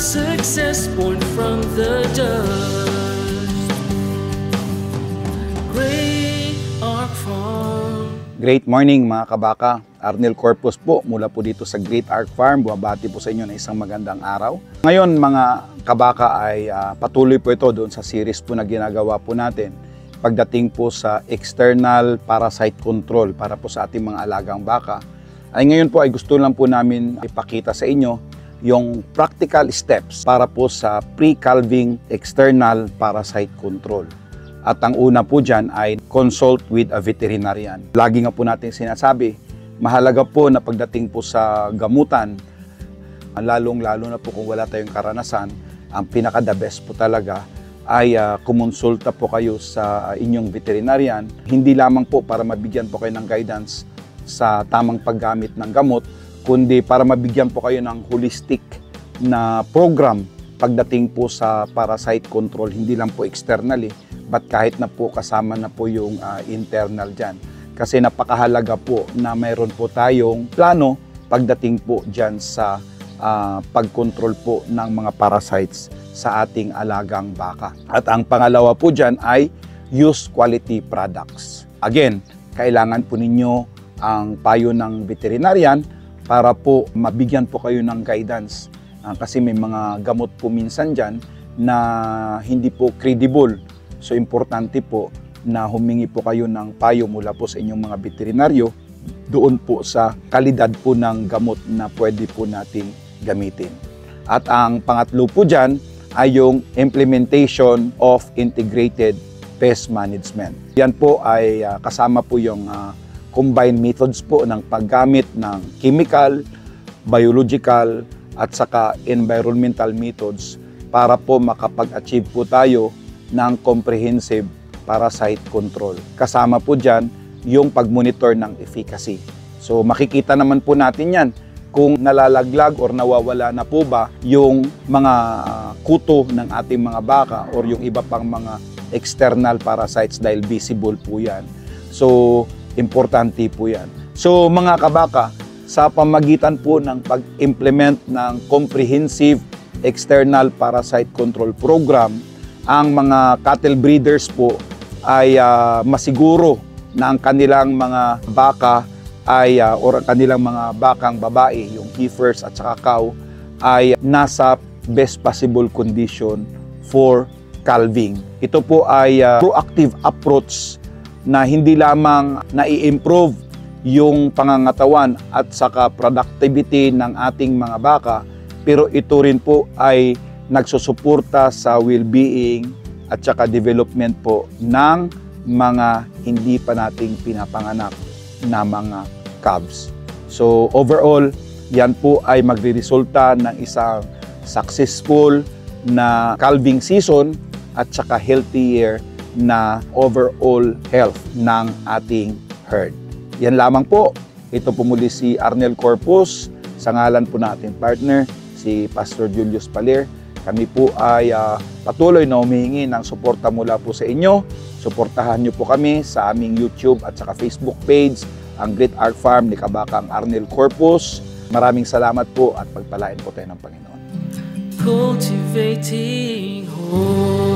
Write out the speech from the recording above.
success born from the dust. Great Ark Farm. Great morning mga kabaka. Arnel Corpus po mula po dito sa Great Ark Farm. Buwabati po sa inyo na isang magandang araw. Ngayon mga kabaka ay patuloy po ito doon sa series po na ginagawa po natin pagdating po sa external parasite control para po sa ating mga alagang baka. Ay ngayon po ay gusto lang po namin ipakita sa inyo yung practical steps para po sa pre-calving external parasite control. At ang una po dyan ay consult with a veterinarian. Lagi nga po natin sinasabi, mahalaga po na pagdating po sa gamutan, lalong-lalo na po kung wala tayong karanasan, ang pinaka-the best po talaga ay kumonsulta po kayo sa inyong veterinarian. Hindi lamang po para mabigyan po kayo ng guidance sa tamang paggamit ng gamot, kundi para mabigyan po kayo ng holistic na program pagdating po sa parasite control, hindi lang po externally, but kahit na po kasama na po yung internal dyan. Kasi napakahalaga po na mayroon po tayong plano pagdating po dyan sa pagkontrol po ng mga parasites sa ating alagang baka. At ang pangalawa po dyan ay use quality products. Again, kailangan po ninyo ang payo ng veterinarian para po mabigyan po kayo ng guidance. Kasi may mga gamot po minsan dyan na hindi po credible. So importante po na humingi po kayo ng payo mula po sa inyong mga veterinaryo doon po sa kalidad po ng gamot na pwede po nating gamitin. At ang pangatlo po dyan ay yung implementation of integrated pest management. Yan po ay kasama po yung combined methods po ng paggamit ng chemical, biological, at saka environmental methods para po makapag-achieve po tayo ng comprehensive parasite control. Kasama po dyan yung pag-monitor ng efficacy. So makikita naman po natin yan kung nalalaglag or nawawala na po ba yung mga kuto ng ating mga baka or yung iba pang mga external parasites dahil visible po yan. So importante po yan. So mga kabaka, sa pamagitan po ng pag-implement ng comprehensive external parasite control program, ang mga cattle breeders po ay masiguro na ang kanilang mga baka ay or kanilang mga bakang babae, yung heifers at saka cow, ay nasa best possible condition for calving. Ito po ay proactive approach na hindi lamang nai-improve yung pangangatawan at saka productivity ng ating mga baka, pero ito rin po ay nagsusuporta sa well-being at saka development po ng mga hindi pa nating pinapanganak na mga calves. So overall, yan po ay magre-resulta ng isang successful na calving season at saka healthier na overall health ng ating herd. Yan lamang po. Ito po muli si Arnel Corpus sa ngalan po na ating partner, si Pastor Julius Paler. Kami po ay patuloy na humihingi ng suporta mula po sa inyo. Suportahan niyo po kami sa aming YouTube at saka Facebook page, ang Great Ark Farm ni Kabakang Arnel Corpus. Maraming salamat po at pagpalain po tayo ng Panginoon. Cultivating hope.